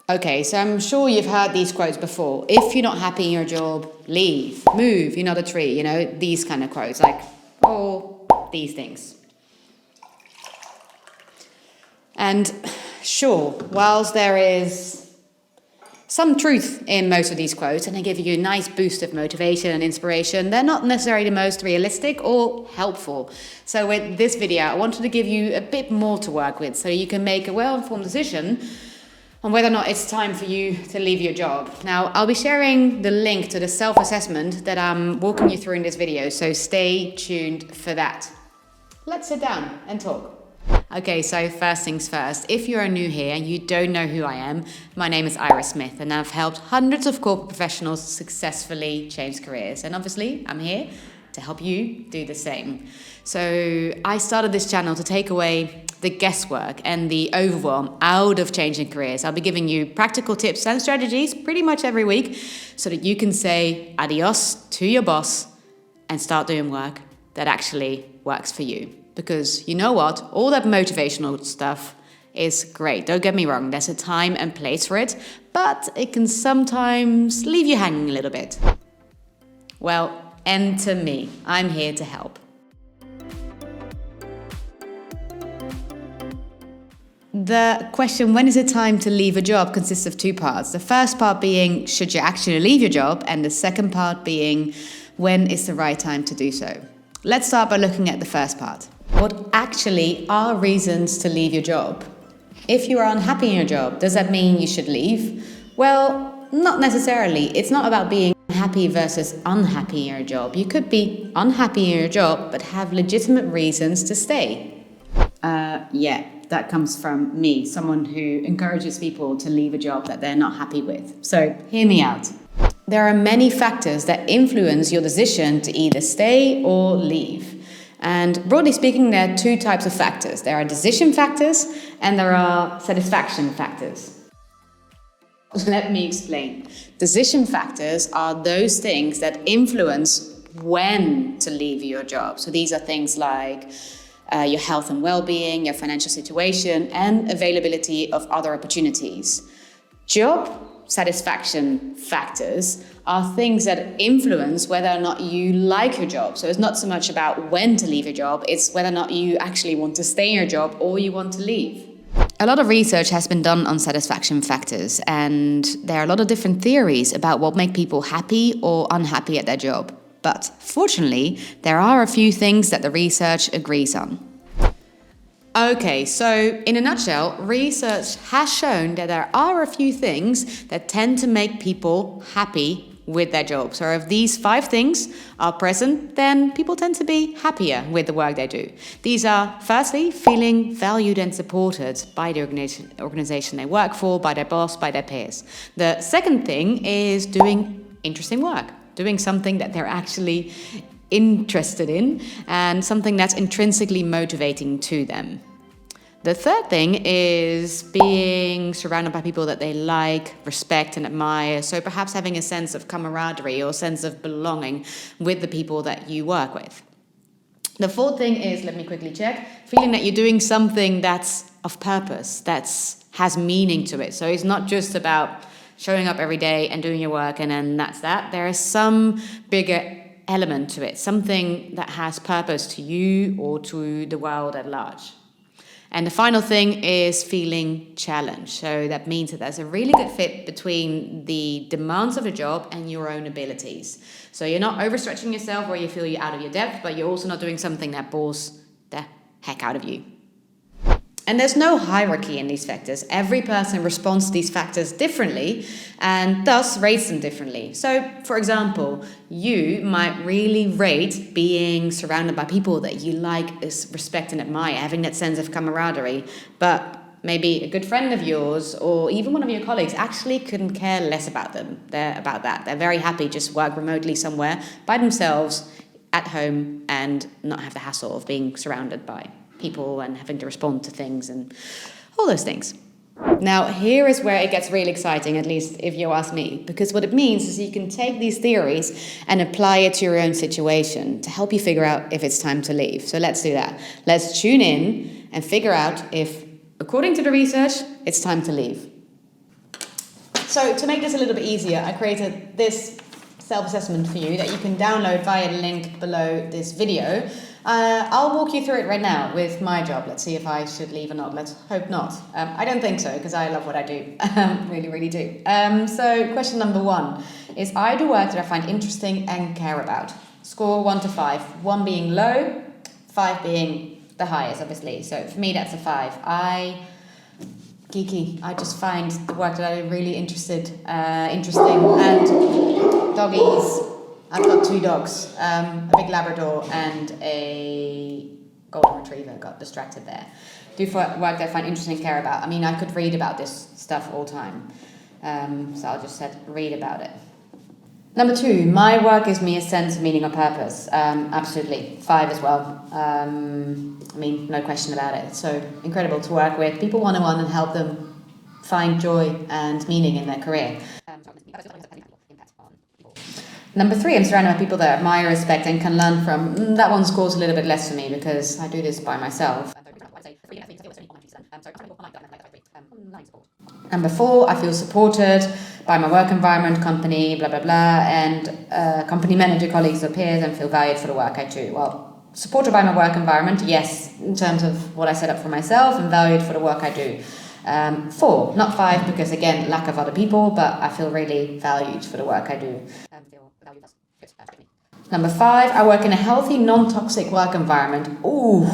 Okay, so I'm sure you've heard these quotes before. If you're not happy in your job, leave, move, you're not a tree, these kind of quotes, like all these things. And sure, whilst there is some truth in most of these quotes, and they give you a nice boost of motivation and inspiration, they're not necessarily the most realistic or helpful. So with this video, I wanted to give you a bit more to work with so you can make a well-informed decision on whether or not it's time for you to leave your job. Now, I'll be sharing the link to the self-assessment that I'm walking you through in this video, so stay tuned for that. Let's sit down and talk. Okay, so first things first, if you are new here and you don't know who I am, my name is Iris Smith and I've helped hundreds of corporate professionals successfully change careers. And obviously, I'm here to help you do the same. So I started this channel to take away the guesswork and the overwhelm out of changing careers. I'll be giving you practical tips and strategies pretty much every week so that you can say adios to your boss and start doing work that actually works for you. Because you know what? All that motivational stuff is great. Don't get me wrong, there's a time and place for it, but it can sometimes leave you hanging a little bit. Well, enter me. I'm here to help. The question, when is it time to leave a job, consists of two parts. The first part being, should you actually leave your job? And the second part being, when is the right time to do so? Let's start by looking at the first part. What actually are reasons to leave your job? If you are unhappy in your job, does that mean you should leave? Well, not necessarily. It's not about being happy versus unhappy in your job. You could be unhappy in your job, but have legitimate reasons to stay. That comes from me, someone who encourages people to leave a job that they're not happy with. So hear me out. There are many factors that influence your decision to either stay or leave. And broadly speaking, there are two types of factors. There are decision factors and there are satisfaction factors. Let me explain. Decision factors are those things that influence when to leave your job. So these are things like your health and well-being, your financial situation, and availability of other opportunities. Job satisfaction factors are things that influence whether or not you like your job. So it's not so much about when to leave your job, it's whether or not you actually want to stay in your job or you want to leave. A lot of research has been done on satisfaction factors, and there are a lot of different theories about what make people happy or unhappy at their job. But fortunately, there are a few things that the research agrees on. Okay, so in a nutshell, research has shown that there are a few things that tend to make people happy with their job. So if these 5 things are present, then people tend to be happier with the work they do. These are, firstly, feeling valued and supported by the organization they work for, by their boss, by their peers. The second thing is doing interesting work. Doing something that they're actually interested in and something that's intrinsically motivating to them. The third thing is being surrounded by people that they like, respect and admire. So perhaps having a sense of camaraderie or sense of belonging with the people that you work with. The fourth thing is, let me quickly check, feeling that you're doing something that's of purpose, has meaning to it. So it's not just about showing up every day and doing your work and then that's that. There is some bigger element to it, something that has purpose to you or to the world at large. And the final thing is feeling challenged. So that means that there's a really good fit between the demands of a job and your own abilities. So you're not overstretching yourself where you feel you're out of your depth, but you're also not doing something that bores the heck out of you. And there's no hierarchy in these factors. Every person responds to these factors differently and thus rates them differently. So, for example, you might really rate being surrounded by people that you like, respect and admire, having that sense of camaraderie. But maybe a good friend of yours or even one of your colleagues actually couldn't care less about that. They're very happy just work remotely somewhere by themselves at home and not have the hassle of being surrounded by people and having to respond to things and all those things. Now, here is where it gets really exciting, at least if you ask me, because what it means is you can take these theories and apply it to your own situation to help you figure out if it's time to leave. So let's do that. Let's tune in and figure out if, according to the research, it's time to leave. So to make this a little bit easier, I created this self-assessment for you that you can download via the link below this video. I'll walk you through it right now with my job. Let's see if I should leave or not. Let's hope not. I don't think so, because I love what I do. Really, really do. So question number 1 is, I do work that I find interesting and care about. Score 1 to 5. 1 being low, 5 being the highest, obviously. So for me, that's a 5. Geeky. I just find the work that I do really interesting. And doggies. I've got 2 dogs, a big Labrador and a golden retriever. Got distracted there. Do work that I find interesting and care about. I mean, I could read about this stuff all the time. So I'll just read about it. Number 2, my work gives me a sense of meaning or purpose. Absolutely. 5 as well. I mean, no question about it. It's so incredible to work with people one-on-one and help them find joy and meaning in their career. Number 3, I'm surrounded by people that I admire, respect, and can learn from. That one scores a little bit less for me because I do this by myself. Number 4, I feel supported by my work environment, company, blah, blah, blah, and company manager, colleagues or peers, and feel valued for the work I do. Well, supported by my work environment, yes, in terms of what I set up for myself, and valued for the work I do. 4, not 5, because again, lack of other people, but I feel really valued for the work I do. Number 5, I work in a healthy, non-toxic work environment. Ooh,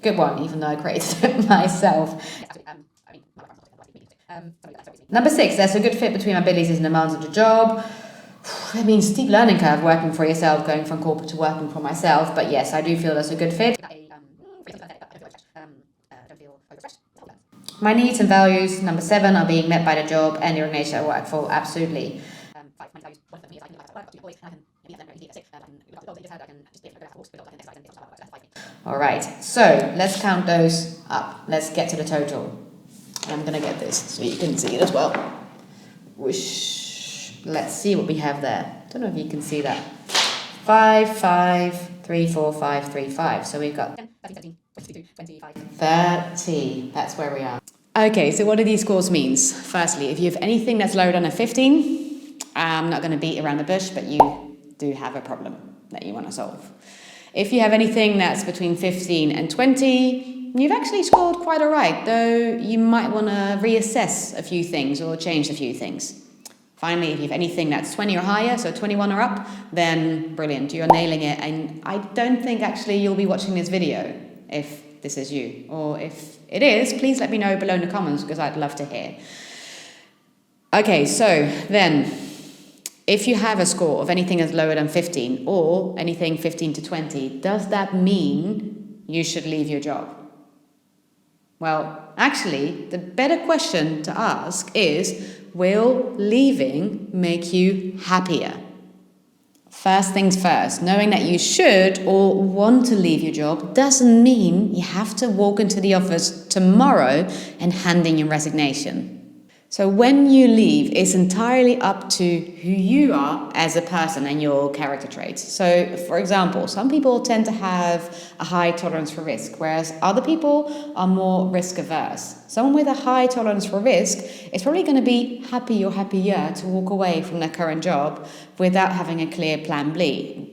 good one, even though I created it myself. Number 6, there's a good fit between my abilities and demands of the job. That means steep learning curve working for yourself, going from corporate to working for myself. But yes, I do feel that's a good fit. My needs and values, number 7, are being met by the job and the organization I work for. Absolutely. Alright, so let's count those up. Let's get to the total. I'm going to get this so you can see it as well. Whoosh. Let's see what we have there. Don't know if you can see that. 5, 5, 3, 4, 5, 3, 5. So we've got 30. That's where we are. Okay, so what do these scores mean? Firstly, if you have anything that's lower than a 15, I'm not going to beat around the bush, but you do have a problem that you want to solve. If you have anything that's between 15 and 20, you've actually scored quite all right, though you might want to reassess a few things or change a few things. Finally, if you have anything that's 20 or higher, so 21 or up, then brilliant, you're nailing it. And I don't think actually you'll be watching this video if this is you. Or if it is, please let me know below in the comments because I'd love to hear. Okay, so then, if you have a score of anything that's lower than 15 or anything 15 to 20, does that mean you should leave your job? Well, actually, the better question to ask is, will leaving make you happier? First things first, knowing that you should or want to leave your job doesn't mean you have to walk into the office tomorrow and hand in your resignation. So when you leave, it's entirely up to who you are as a person and your character traits. So, for example, some people tend to have a high tolerance for risk, whereas other people are more risk averse. Someone with a high tolerance for risk is probably going to be happy or happier to walk away from their current job without having a clear plan B.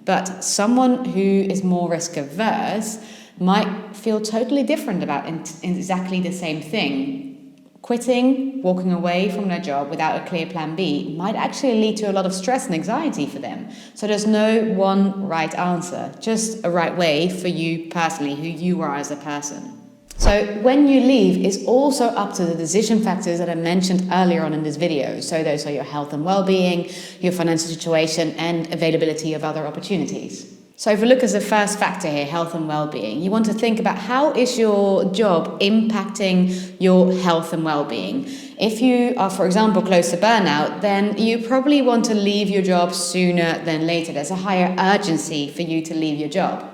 But someone who is more risk averse might feel totally different about exactly the same thing. Quitting, walking away from their job without a clear plan B might actually lead to a lot of stress and anxiety for them. So there's no one right answer, just a right way for you personally, who you are as a person. So when you leave, it's also up to the decision factors that I mentioned earlier on in this video. So those are your health and well-being, your financial situation, and availability of other opportunities. So if we look at the first factor here, health and well-being, you want to think about how is your job impacting your health and well-being. If you are, for example, close to burnout, then you probably want to leave your job sooner than later. There's a higher urgency for you to leave your job.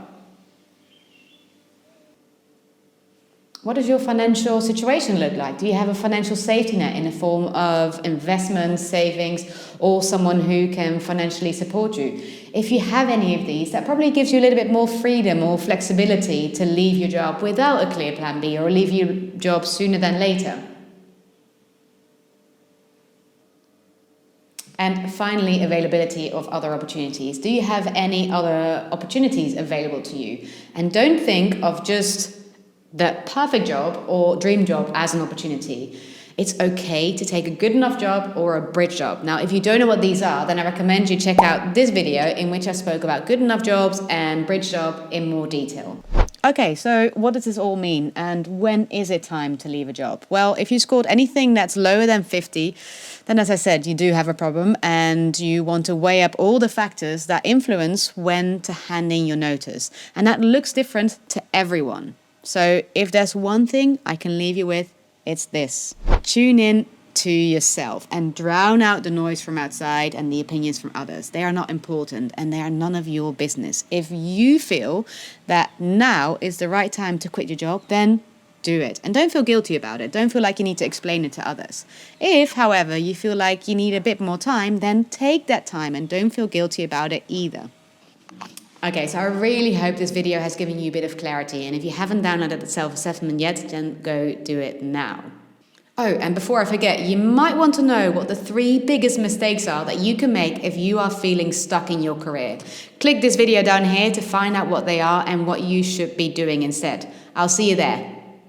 What does your financial situation look like? Do you have a financial safety net in the form of investments, savings, or someone who can financially support you? If you have any of these, that probably gives you a little bit more freedom or flexibility to leave your job without a clear plan B or leave your job sooner than later. And finally, availability of other opportunities. Do you have any other opportunities available to you? And don't think of just the perfect job or dream job as an opportunity. It's okay to take a good enough job or a bridge job. Now, if you don't know what these are, then I recommend you check out this video in which I spoke about good enough jobs and bridge job in more detail. Okay, so what does this all mean, and when is it time to leave a job? Well, if you scored anything that's lower than 50, then as I said, you do have a problem, and you want to weigh up all the factors that influence when to hand in your notice. And that looks different to everyone. So if there's one thing I can leave you with, it's this. Tune in to yourself and drown out the noise from outside and the opinions from others. They are not important and they are none of your business. If you feel that now is the right time to quit your job, then do it. And don't feel guilty about it. Don't feel like you need to explain it to others. If, however, you feel like you need a bit more time, then take that time and don't feel guilty about it either. Okay, so I really hope this video has given you a bit of clarity. And if you haven't downloaded the self-assessment yet, then go do it now. Oh, and before I forget, you might want to know what the 3 biggest mistakes are that you can make if you are feeling stuck in your career. Click this video down here to find out what they are and what you should be doing instead. I'll see you there.